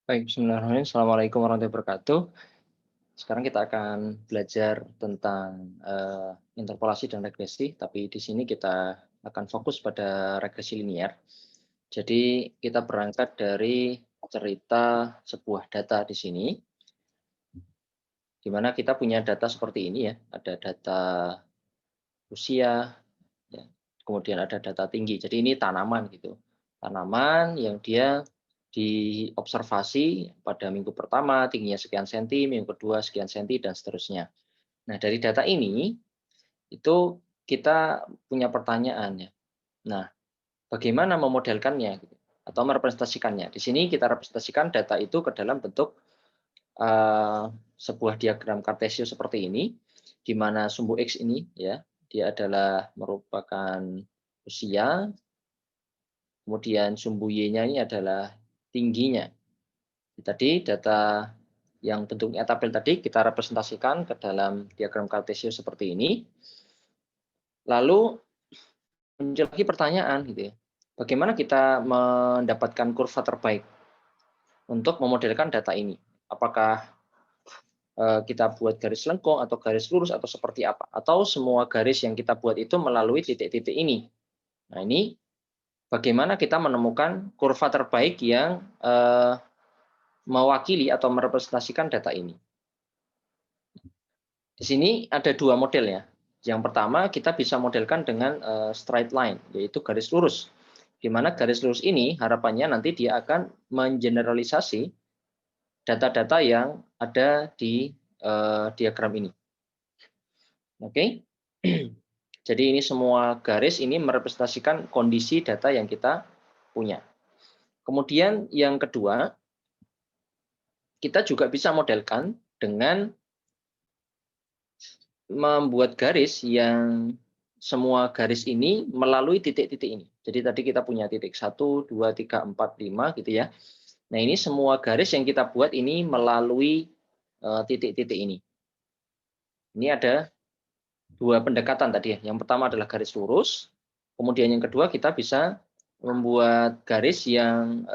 Baik, bismillahirrahmanirrahim. Assalamualaikum warahmatullahi wabarakatuh. Sekarang kita akan belajar tentang interpolasi dan regresi, tapi di sini kita akan fokus pada regresi linier. Jadi kita berangkat dari cerita sebuah data di sini, di mana kita punya data seperti ini ya, ada data usia, ya, kemudian ada data tinggi. Jadi ini tanaman gitu. Tanaman yang dia diobservasi pada minggu pertama tingginya sekian senti, minggu kedua sekian senti dan seterusnya. Nah, dari data ini itu kita punya pertanyaan ya. Nah, bagaimana memodelkannya gitu, atau merepresentasikannya? Di sini kita representasikan data itu ke dalam bentuk sebuah diagram kartesio seperti ini, di mana sumbu X ini ya, dia adalah merupakan usia, kemudian sumbu Y-nya ini adalah tingginya. Tadi data yang bentuknya tabel tadi kita representasikan ke dalam diagram kartesio seperti ini. Lalu muncul lagi pertanyaan gitu ya. Bagaimana kita mendapatkan kurva terbaik untuk memodelkan data ini? Apakah kita buat garis lengkung atau garis lurus atau seperti apa? Atau semua garis yang kita buat itu melalui titik-titik ini? Nah, ini bagaimana kita menemukan kurva terbaik yang mewakili atau merepresentasikan data ini. Di sini ada dua model ya. Yang pertama kita bisa modelkan dengan straight line, yaitu garis lurus. Di mana garis lurus ini harapannya nanti dia akan mengeneralisasi data-data yang ada di diagram ini. Oke. Jadi ini semua garis ini merepresentasikan kondisi data yang kita punya. Kemudian yang kedua, kita juga bisa modelkan dengan membuat garis yang semua garis ini melalui titik-titik ini. Jadi tadi kita punya titik 1, 2, 3, 4, 5 gitu ya. Nah, ini semua garis yang kita buat ini melalui titik-titik ini. Ini ada dua pendekatan tadi ya. Yang pertama adalah garis lurus, kemudian yang kedua kita bisa membuat garis yang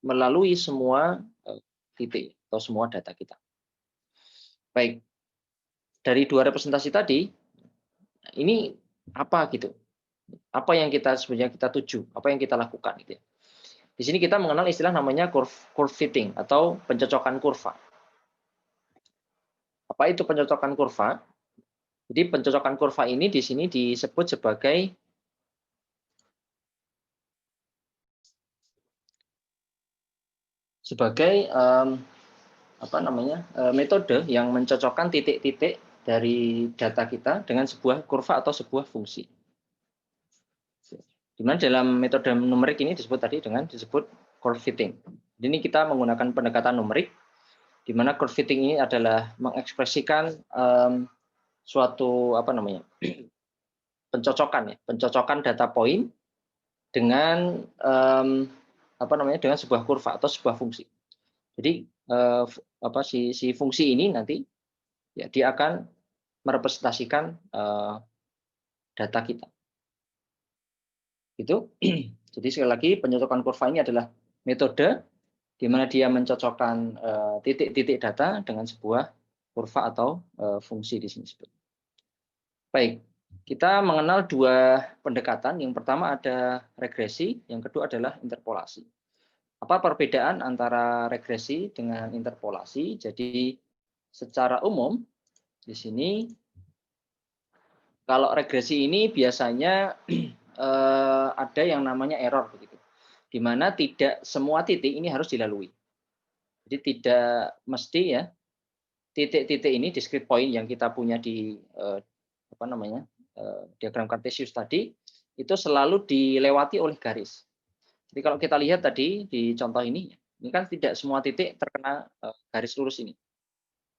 melalui semua titik atau semua data kita. Baik, dari dua representasi tadi, ini apa gitu? Apa yang kita sebenarnya kita tuju, apa yang kita lakukan gitu ya. Di sini kita mengenal istilah namanya curve fitting atau pencocokan kurva. Apa itu pencocokan kurva? Jadi pencocokan kurva ini di sini disebut sebagai apa namanya, metode yang mencocokkan titik-titik dari data kita dengan sebuah kurva atau sebuah fungsi. Di mana dalam metode numerik ini disebut curve fitting. Jadi ini kita menggunakan pendekatan numerik, di mana curve fitting ini adalah mengekspresikan suatu apa namanya pencocokan data point dengan apa namanya dengan sebuah kurva atau sebuah fungsi. Jadi si fungsi ini nanti ya dia akan merepresentasikan data kita. Itu. Jadi sekali lagi pencocokan kurva ini adalah metode di mana dia mencocokkan titik-titik data dengan sebuah kurva atau fungsi di sini. Baik, kita mengenal dua pendekatan. Yang pertama ada regresi, yang kedua adalah interpolasi. Apa perbedaan antara regresi dengan interpolasi? Jadi secara umum di sini kalau regresi ini biasanya ada yang namanya error begitu. Di mana tidak semua titik ini harus dilalui. Jadi tidak mesti ya titik-titik ini discrete point yang kita punya di apa namanya diagram kartesius tadi itu selalu dilewati oleh garis. Jadi kalau kita lihat tadi di contoh ini kan tidak semua titik terkena garis lurus ini.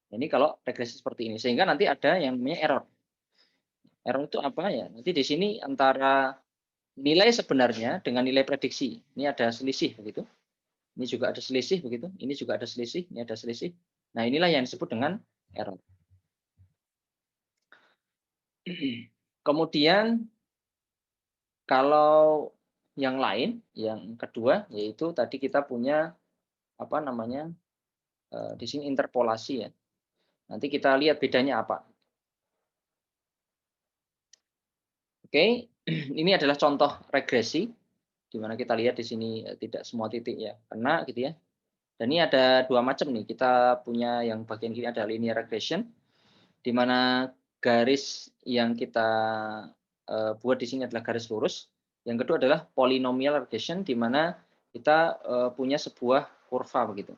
Ini kalau regresi seperti ini, sehingga nanti ada yang namanya error. Error itu apa ya? Nanti di sini antara nilai sebenarnya dengan nilai prediksi. Ini ada selisih begitu. Ini juga ada selisih begitu. Ini juga ada selisih. Ini ada selisih. Nah, inilah yang disebut dengan error. Kemudian kalau yang lain, yang kedua yaitu tadi kita punya apa namanya, di sini interpolasi ya. Nanti kita lihat bedanya apa. Oke, ini adalah contoh regresi, di mana kita lihat di sini tidak semua titik ya kena gitu ya. Dan ini ada dua macam nih, kita punya yang bagian kiri ada linear regression, di mana garis yang kita buat di sini adalah garis lurus. Yang kedua adalah polynomial regression, di mana kita punya sebuah kurva begitu.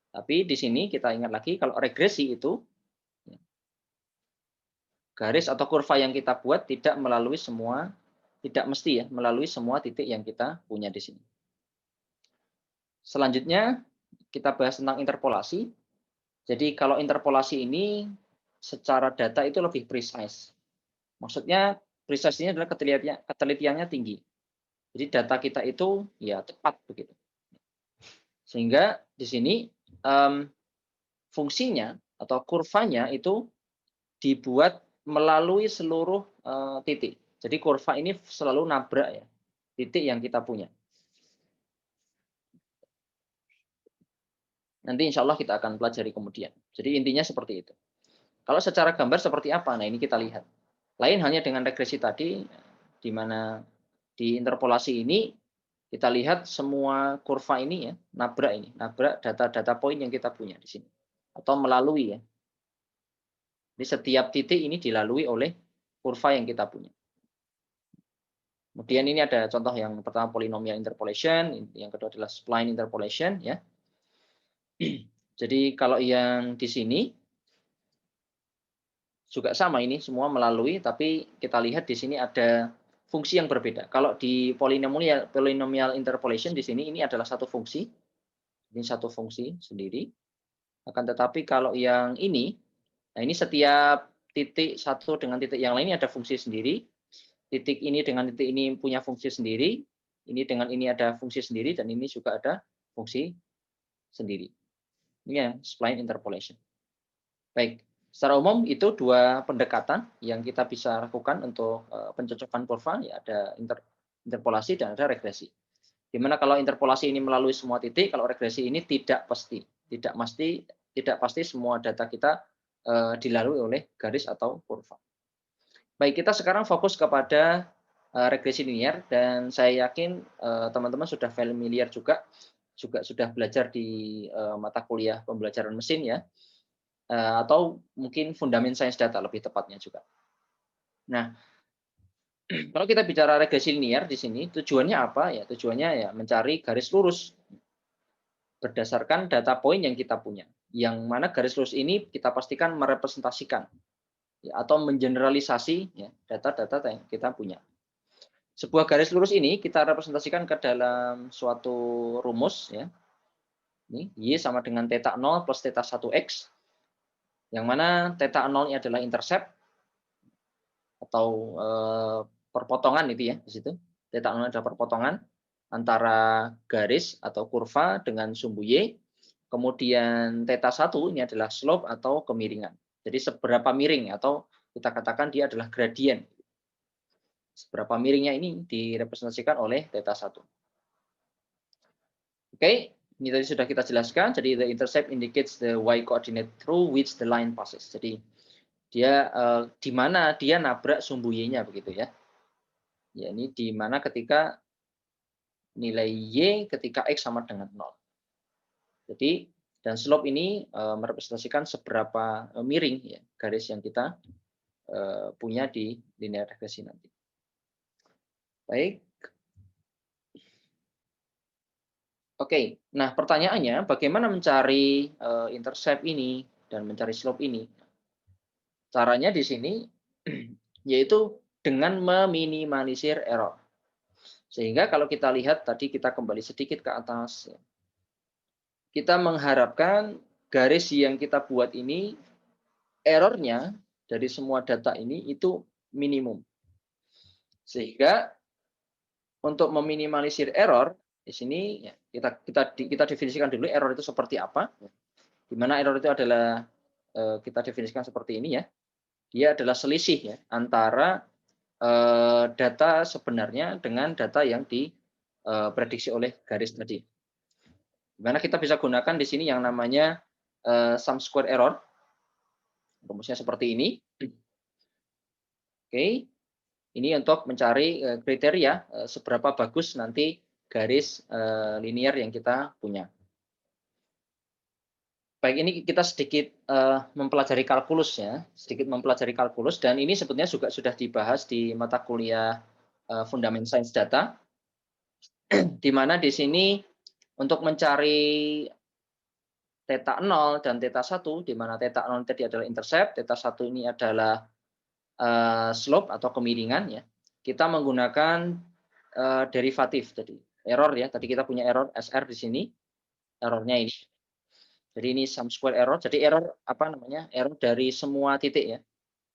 Tapi di sini kita ingat lagi kalau regresi itu garis atau kurva yang kita buat tidak melalui semua, tidak mesti ya melalui semua titik yang kita punya di sini. Selanjutnya kita bahas tentang interpolasi. Jadi kalau interpolasi ini secara data itu lebih precise. Maksudnya precise ini adalah ketelitiannya tinggi. Jadi data kita itu ya tepat begitu. Sehingga di sini fungsinya atau kurvanya itu dibuat melalui seluruh titik. Jadi kurva ini selalu nabrak ya titik yang kita punya. Nanti insya Allah kita akan pelajari kemudian. Jadi intinya seperti itu. Kalau secara gambar seperti apa? Nah ini kita lihat. Lain hanya dengan regresi tadi, di mana di interpolasi ini kita lihat semua kurva ini ya, nabrak data-data poin yang kita punya di sini. Atau melalui ya. Jadi setiap titik ini dilalui oleh kurva yang kita punya. Kemudian ini ada contoh yang pertama polynomial interpolation, yang kedua adalah spline interpolation ya. Jadi kalau yang di sini juga sama, ini semua melalui, tapi kita lihat di sini ada fungsi yang berbeda. Kalau di polynomial interpolation di sini ini adalah satu fungsi. Ini satu fungsi sendiri. Akan tetapi kalau yang ini, nah ini setiap titik satu dengan titik yang lainnya ada fungsi sendiri. Titik ini dengan titik ini punya fungsi sendiri. Ini dengan ini ada fungsi sendiri, dan ini juga ada fungsi sendiri. Ini ya, spline interpolation. Baik. Secara umum itu dua pendekatan yang kita bisa lakukan untuk pencocokan kurva, ya ada interpolasi dan ada regresi. Dimana kalau interpolasi ini melalui semua titik, kalau regresi ini tidak pasti, tidak pasti semua data kita dilalui oleh garis atau kurva. Baik, kita sekarang fokus kepada regresi linear, dan saya yakin teman-teman sudah familiar juga sudah belajar di mata kuliah pembelajaran mesin ya. Atau mungkin fundament sains data lebih tepatnya juga. Nah, kalau kita bicara regresi linear di sini, tujuannya apa ya? Tujuannya ya mencari garis lurus berdasarkan data poin yang kita punya. Yang mana garis lurus ini kita pastikan merepresentasikan ya, atau mengeneralisasi ya, data-data yang kita punya. Sebuah garis lurus ini kita representasikan ke dalam suatu rumus ya. Ini Y sama dengan theta 0 plus theta 1x. Yang mana theta 0 ini adalah intercept atau perpotongan itu ya di situ. Theta 0 adalah perpotongan antara garis atau kurva dengan sumbu Y. Kemudian theta 1 ini adalah slope atau kemiringan. Jadi seberapa miring, atau kita katakan dia adalah gradien. Seberapa miringnya ini direpresentasikan oleh theta 1. Oke, ini tadi sudah kita jelaskan. Jadi the intercept indicates the y coordinate through which the line passes. Jadi dia di mana dia nabrak sumbu Y-nya begitu ya. Ya, ini di mana ketika nilai Y ketika X sama dengan 0. Jadi, dan slope ini merepresentasikan seberapa miring ya, garis yang kita punya di linear regresi nanti. Baik. Oke, nah pertanyaannya bagaimana mencari intercept ini dan mencari slope ini? Caranya di sini yaitu dengan meminimalisir error. Sehingga kalau kita lihat tadi, kita kembali sedikit ke atas. Kita mengharapkan garis yang kita buat ini, errornya dari semua data ini itu minimum. Sehingga untuk meminimalisir error, di sini ya, kita definisikan dulu error itu seperti apa. Di mana error itu adalah, kita definisikan seperti ini ya. Dia adalah selisih ya, antara data sebenarnya dengan data yang diprediksi oleh garis tadi. Dimana kita bisa gunakan di sini yang namanya sum square error. Rumusnya seperti ini. Oke, ini untuk mencari kriteria seberapa bagus nanti garis linear yang kita punya. Baik, ini kita sedikit mempelajari kalkulus ya, dan ini sebetulnya juga sudah dibahas di mata kuliah Fundamental Science Data, di mana di sini untuk mencari theta 0 dan theta 1, di mana theta 0 tadi adalah intercept, theta 1 ini adalah slope atau kemiringan ya. Kita menggunakan derivatif tadi. Error ya, tadi kita punya error SR di sini, errornya ini. Jadi ini sum square error. Jadi error apa namanya? Error dari semua titik ya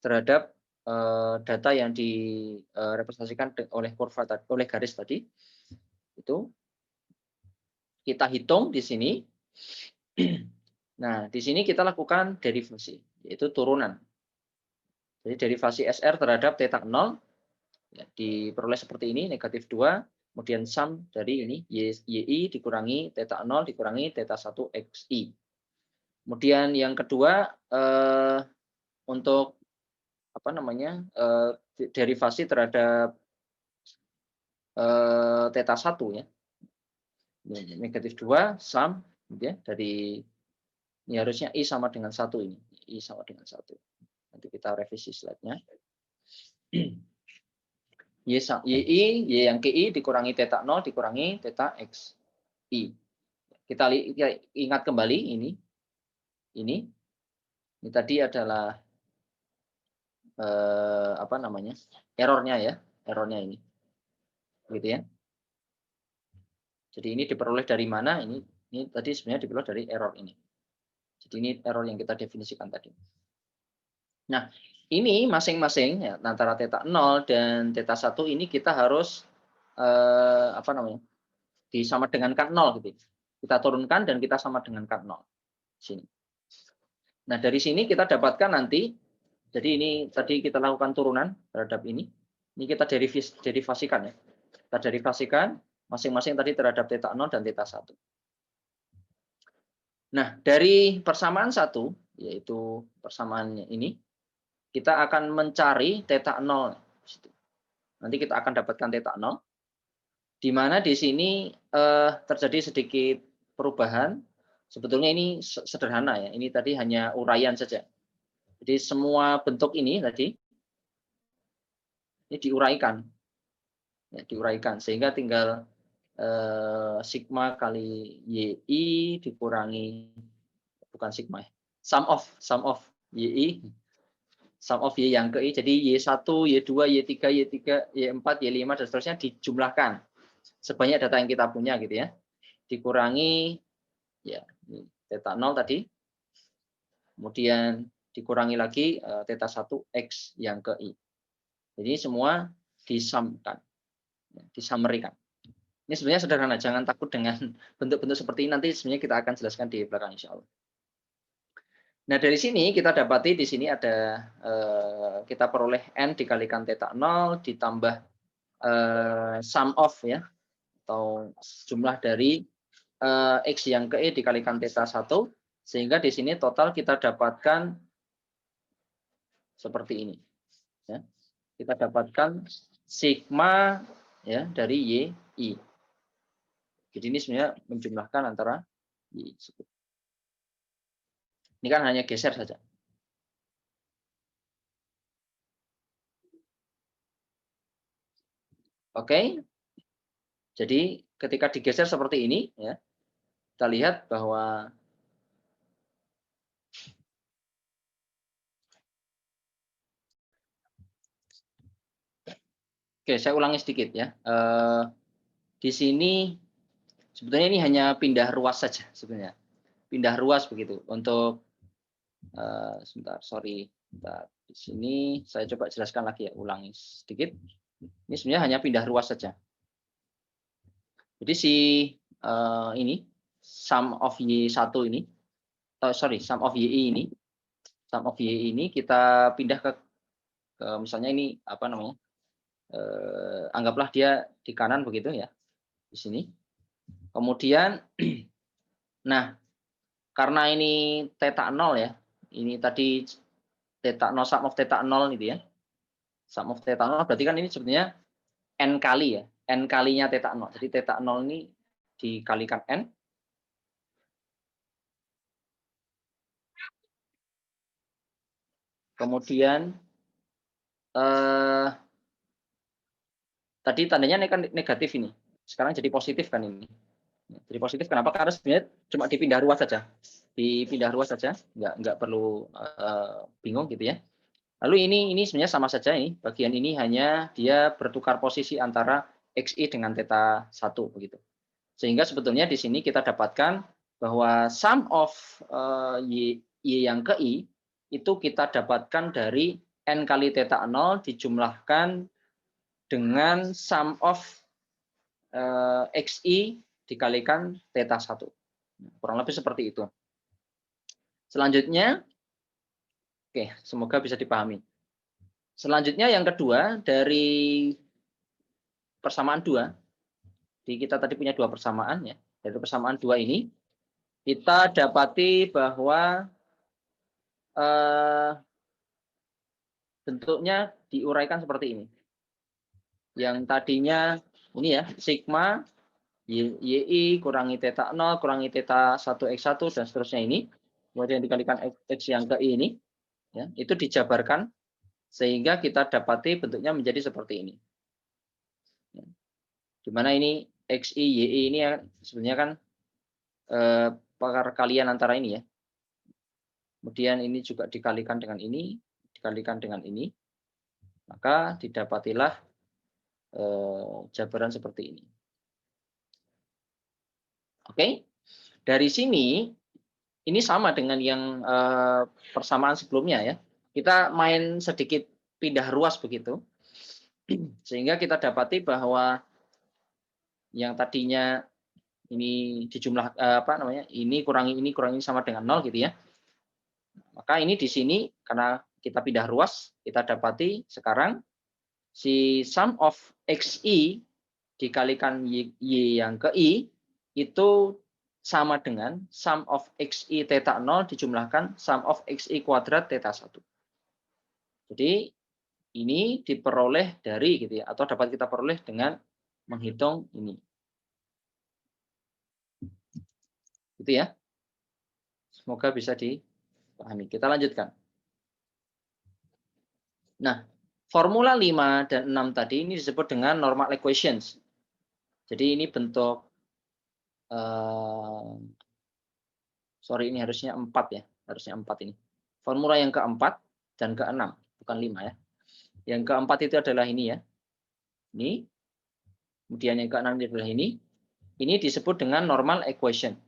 terhadap data yang direpresentasikan oleh kurva tadi, oleh garis tadi. Itu kita hitung di sini. Nah, di sini kita lakukan derivasi, yaitu turunan. Jadi derivasi SR terhadap theta 0 ya, diperoleh seperti ini, negatif 2, kemudian sum dari ini, YI dikurangi theta 0 dikurangi theta 1 XI. Kemudian yang kedua, untuk apa namanya, derivasi terhadap theta 1 ya, negatif 2, sum, ya, dari ini harusnya I sama dengan 1 ini, I sama dengan 1. Nanti kita revisi slide-nya. YI, Y yang KI dikurangi theta 0 dikurangi theta XI. Kita ingat kembali ini tadi adalah apa namanya, errornya ya, errornya ini, gitu ya. Jadi ini diperoleh dari mana? Ini tadi sebenarnya diperoleh dari error ini. Jadi ini error yang kita definisikan tadi. Nah, ini masing-masing ya, antara theta 0 dan theta 1 ini kita harus apa namanya, disama dengankan 0 gitu. Kita turunkan dan kita sama dengankan 0. Sini. Nah, dari sini kita dapatkan nanti, jadi ini tadi kita lakukan turunan terhadap ini. Ini kita derivasikan ya. Kita derivasikan masing-masing tadi terhadap theta 0 dan theta 1. Nah, dari persamaan 1, yaitu persamaannya ini, kita akan mencari theta 0. Nanti kita akan dapatkan theta 0, di mana di sini terjadi sedikit perubahan. Sebetulnya ini sederhana ya, ini tadi hanya uraian saja. Jadi semua bentuk ini tadi, ini diuraikan. Ya, diuraikan, sehingga tinggal sigma kali YI dikurangi, bukan sigma ya, sum of YI, sum of Y yang ke I, jadi Y1, Y2, Y3, Y3, Y4, Y5 dan seterusnya dijumlahkan sebanyak data yang kita punya gitu ya, dikurangi ya theta 0 tadi, kemudian dikurangi lagi theta 1 X yang ke I. Jadi semua disamkan, disamerikan. Ini sebenarnya sederhana, jangan takut dengan bentuk-bentuk seperti ini, nanti sebenarnya kita akan jelaskan di belakang insya Allah. Nah, dari sini kita dapati di sini ada kita peroleh N dikalikan theta 0 ditambah sum of ya, atau jumlah dari X yang ke E dikalikan theta 1, sehingga di sini total kita dapatkan seperti ini. Ya. Kita dapatkan sigma ya dari YI. Jadi ini sebenarnya menjumlahkan antara Y. Ini kan hanya geser saja. Oke. Jadi ketika digeser seperti ini ya, kita lihat bahwa oke, saya ulangi sedikit ya. Di sini sebetulnya ini hanya pindah ruas saja sebenarnya. Pindah ruas begitu untuk sebentar, sorry. Bentar. Di sini saya coba jelaskan lagi ya, ulangi sedikit. Ini sebenarnya hanya pindah ruas saja. Jadi si ini sum of Y1 ini, sum of YI ini, sum of YI ini kita pindah ke misalnya ini apa namanya? Anggaplah dia di kanan begitu ya, di sini. Kemudian Nah, karena ini theta 0 ya, ini tadi theta 0 sum of theta 0 gitu ya. Sum of theta 0 berarti kan ini sebenarnya n kali ya, n kalinya theta 0. Jadi theta 0 ini dikalikan n. Kemudian tadi tandanya negatif ini. Sekarang jadi positif kan ini. Jadi positif kenapa? Karena sebenarnya cuma dipindah ruas saja. Dipindah ruas saja, nggak perlu bingung gitu ya. Lalu ini sebenarnya sama saja ini. Bagian ini hanya dia bertukar posisi antara XI dengan theta 1 begitu. Sehingga sebetulnya di sini kita dapatkan bahwa sum of Y yang ke I itu kita dapatkan dari N kali theta 0 dijumlahkan dengan sum of XI dikalikan theta 1. Kurang lebih seperti itu. Selanjutnya, oke, semoga bisa dipahami. Selanjutnya yang kedua dari persamaan 2. Jadi kita tadi punya 2 persamaan ya. Dari persamaan 2 ini kita dapati bahwa bentuknya diuraikan seperti ini. Yang tadinya ini ya, sigma YI kurangi theta 0 kurangi theta 1x1 dan seterusnya ini. Kemudian dikalikan X yang ke I ini. Ya, itu dijabarkan sehingga kita dapati bentuknya menjadi seperti ini. Ya. Di mana ini XI, YI ini ya, sebenarnya kan perkalian antara ini ya. Kemudian ini juga dikalikan dengan ini, dikalikan dengan ini. Maka didapatilah jabaran seperti ini. Oke, dari sini ini sama dengan yang persamaan sebelumnya ya. Kita main sedikit pindah ruas begitu, sehingga kita dapati bahwa yang tadinya ini dijumlah ini kurangi sama dengan 0 gitu ya. Maka ini di sini karena kita pindah ruas, kita dapati sekarang si sum of XI dikalikan Y yang ke I itu sama dengan sum of XI theta 0 dijumlahkan sum of XI kuadrat theta 1. Jadi ini diperoleh dari gitu ya, atau dapat kita peroleh dengan menghitung ini. Gitu ya. Semoga bisa dipahami. Kita lanjutkan. Nah, formula 5 dan 6 tadi ini disebut dengan normal equations. Jadi ini bentuk sorry ini harusnya 4 ya, harusnya 4 ini. Formula yang keempat dan keenam, bukan 5 ya. Yang keempat itu adalah ini ya. Ini. Kemudian yang keenam adalah ini. Ini disebut dengan normal equation.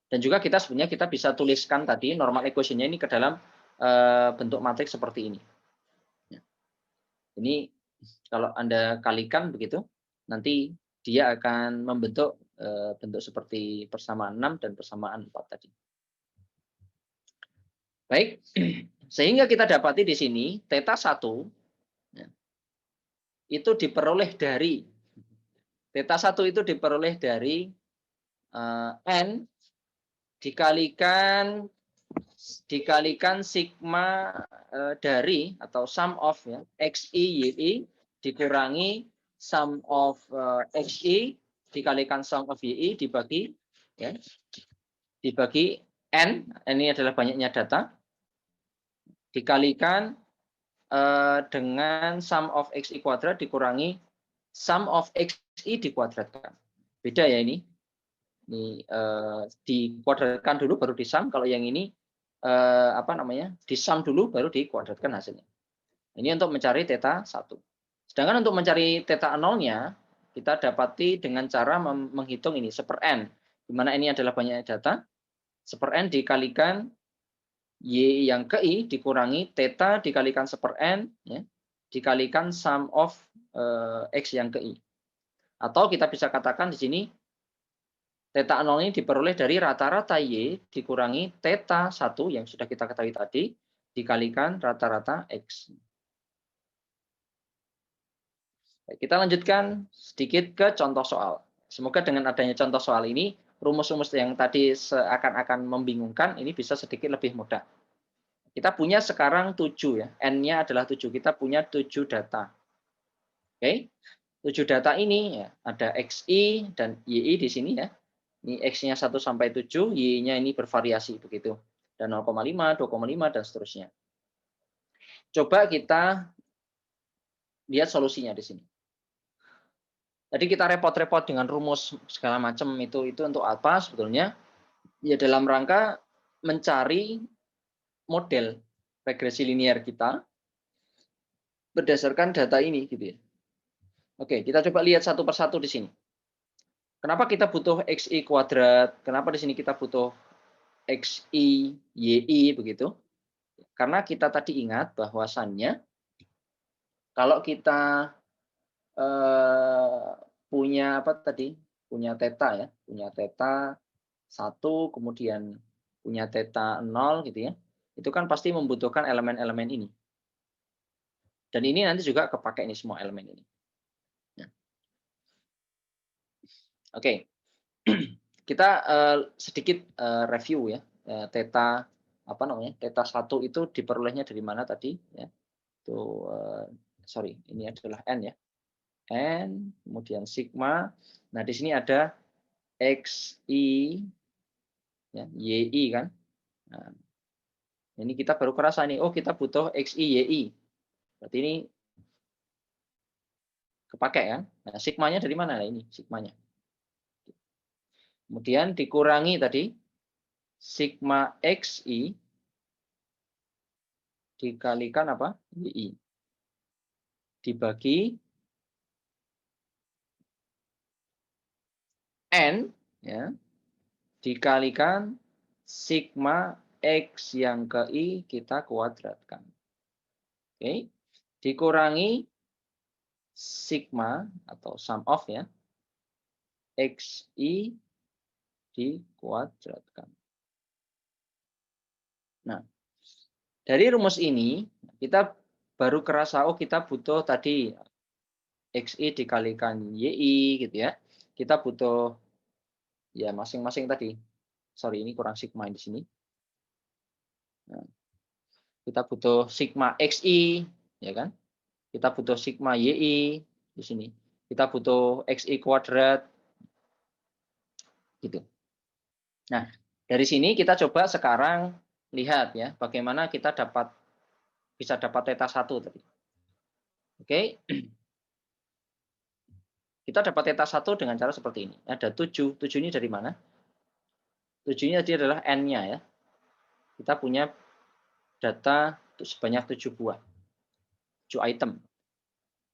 Dan juga kita sebenarnya kita bisa tuliskan tadi normal equation-nya ini ke dalam bentuk matriks seperti ini. Ini kalau Anda kalikan begitu, nanti dia akan membentuk bentuk seperti persamaan 6 dan persamaan 4 tadi. Baik, sehingga kita dapati di sini theta 1 ya, itu diperoleh dari theta 1 itu diperoleh dari n dikalikan sigma dari atau sum of ya, XI YI dikurangi sum of XI dikalikan sum of YI dibagi ya, dibagi n, ini adalah banyaknya data, dikalikan dengan sum of XI kuadrat dikurangi sum of XI dikuadratkan. Beda ya ini. Ini dikuadratkan dulu baru disum, kalau yang ini disum dulu baru dikuadratkan hasilnya. Ini untuk mencari theta 1. Sedangkan untuk mencari theta 0-nya kita dapati dengan cara menghitung ini 1/n, di mana ini adalah banyak data. 1/n dikalikan Y yang ke I dikurangi theta dikalikan 1/n ya, dikalikan sum of X yang ke I. Atau kita bisa katakan di sini theta 0 ini diperoleh dari rata-rata Y dikurangi theta 1 yang sudah kita ketahui tadi dikalikan rata-rata X. Baik, kita lanjutkan sedikit ke contoh soal. Semoga dengan adanya contoh soal ini rumus-rumus yang tadi seakan-akan membingungkan, ini bisa sedikit lebih mudah. Kita punya sekarang 7 ya, N-nya adalah 7. Kita punya 7 data. Oke. 7 data ini ya, ada XI dan YI di sini ya. Ini X-nya 1 sampai 7, Y-nya ini bervariasi begitu. Dan 0,5, 2,5 dan seterusnya. Coba kita lihat solusinya di sini. Jadi kita repot-repot dengan rumus segala macam itu untuk apa sebetulnya? Ya dalam rangka mencari model regresi linear kita berdasarkan data ini gitu ya. Oke, kita coba lihat satu persatu di sini. Kenapa kita butuh XI kuadrat? Kenapa di sini kita butuh XI, YI begitu? Karena kita tadi ingat bahwasannya kalau kita punya apa tadi? Punya theta ya, punya theta 1 kemudian punya theta 0 gitu ya. Itu kan pasti membutuhkan elemen-elemen ini. Dan ini nanti juga kepakai ini semua elemen ini. Ya. Oke. Kita sedikit review ya. Theta apa namanya? Theta 1 itu diperolehnya dari mana tadi ya? Itu sorry, ini adalah N ya. N, kemudian sigma. Nah, di sini ada XI ya, YI kan. Nah, ini kita baru kerasa nih, oh kita butuh XI YI. Berarti ini kepakai kan. Nah, sigmanya dari mana? Nah, ini sigmanya. Kemudian dikurangi tadi sigma XI dikalikan apa? YI. Dibagi N ya, dikalikan sigma X yang ke I kita kuadratkan. Oke. Dikurangi sigma atau sum of ya, XI dikuadratkan. Nah, dari rumus ini kita baru kerasa, oh kita butuh tadi XI dikalikan YI gitu ya. Kita butuh ya masing-masing tadi. Sorry, ini kurang sigma di sini. Nah, kita butuh sigma XI, ya kan? Kita butuh sigma YI di sini. Kita butuh XI kuadrat, gitu. Nah, dari sini kita coba sekarang lihat ya, bagaimana kita bisa dapat theta 1 tadi. Oke. Kita dapat theta 1 dengan cara seperti ini. Ada 7. 7 ini dari mana? 7 ini tadi adalah N-nya ya. Kita punya data sebanyak 7 buah. 7 item.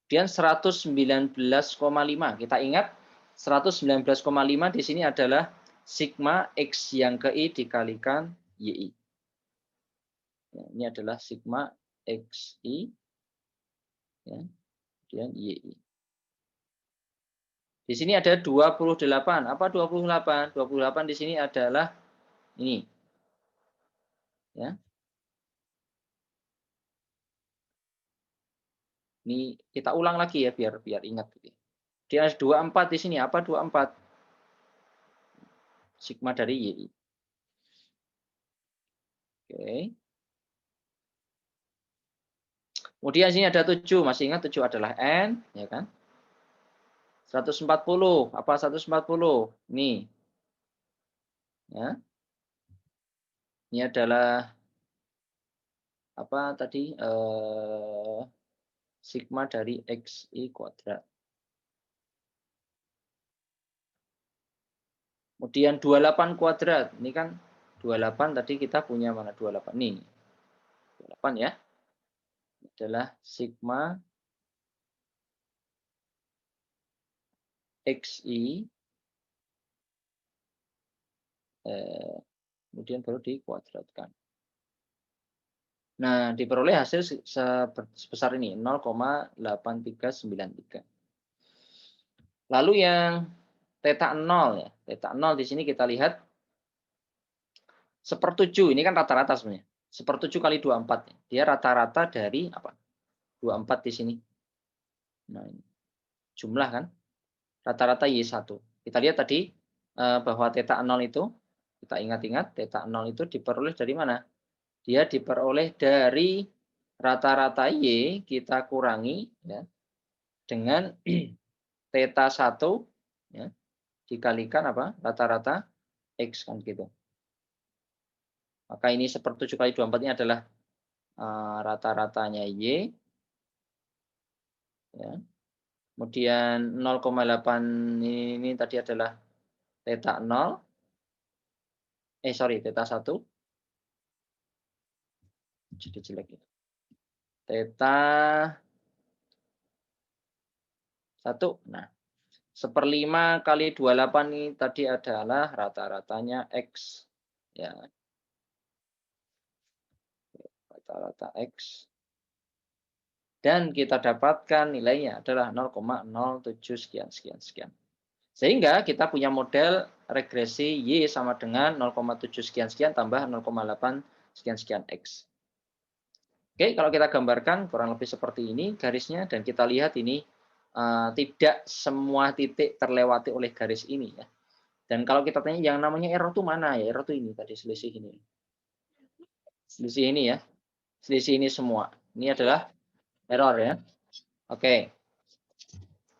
Kemudian 119,5. Kita ingat 119,5 di sini adalah sigma X yang ke I dikalikan YI. Ya, ini adalah sigma XI ya, kemudian YI. Di sini ada 28. Apa 28? 28 di sini adalah ini. Ya. Ini kita ulang lagi ya biar ingat. Dia ada 24 di sini. Apa 24? Sigma dari YI. Oke. Kemudian sini ada 7. Masih ingat 7 adalah N, ya kan? 140. Apa 140? Nih. Ya. Ini adalah apa tadi? Sigma dari XI kuadrat. Kemudian 28 kuadrat. Ini kan 28 tadi kita punya mana 28 nih. 28 ya. Ini adalah sigma XI kemudian baru dikuadratkan. Nah, diperoleh hasil sebesar ini 0,8393. Lalu yang theta 0 ya. Theta 0 di sini kita lihat 1/7. Ini kan rata-rata sebenarnya. 1/7 kali 24. Dia rata-rata dari apa? 24 di sini. Nah, ini jumlah kan. Rata-rata Y1. Kita lihat tadi bahwa theta 0 itu, kita ingat-ingat theta 0 itu diperoleh dari mana? Dia diperoleh dari rata-rata Y kita kurangi ya, dengan theta 1 ya, dikalikan apa? Rata-rata X kan gitu. Maka ini 1/7 kali 24 ini adalah rata-ratanya Y ya. Kemudian 0,8 ini tadi adalah theta 0, theta 1. Jadi jelek itu. Theta 1. Nah, 1/5 kali 28 ini tadi adalah rata-ratanya X. Ya, rata-rata X. Dan kita dapatkan nilainya adalah 0,07 sekian, sekian, sekian. Sehingga kita punya model regresi Y sama dengan 0,7 sekian, sekian tambah 0,8 sekian, sekian X. Oke, kalau kita gambarkan kurang lebih seperti ini garisnya, dan kita lihat ini tidak semua titik terlewati oleh garis ini ya. Dan kalau kita tanya yang namanya error itu mana ya? Error itu ini tadi, selisih ini. Selisih ini ya. Selisih ini semua. Ini adalah error ya. Oke.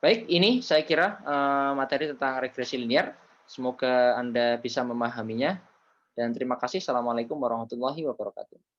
Baik, ini saya kira materi tentang regresi linear. Semoga Anda bisa memahaminya. Dan terima kasih. Assalamualaikum warahmatullahi wabarakatuh.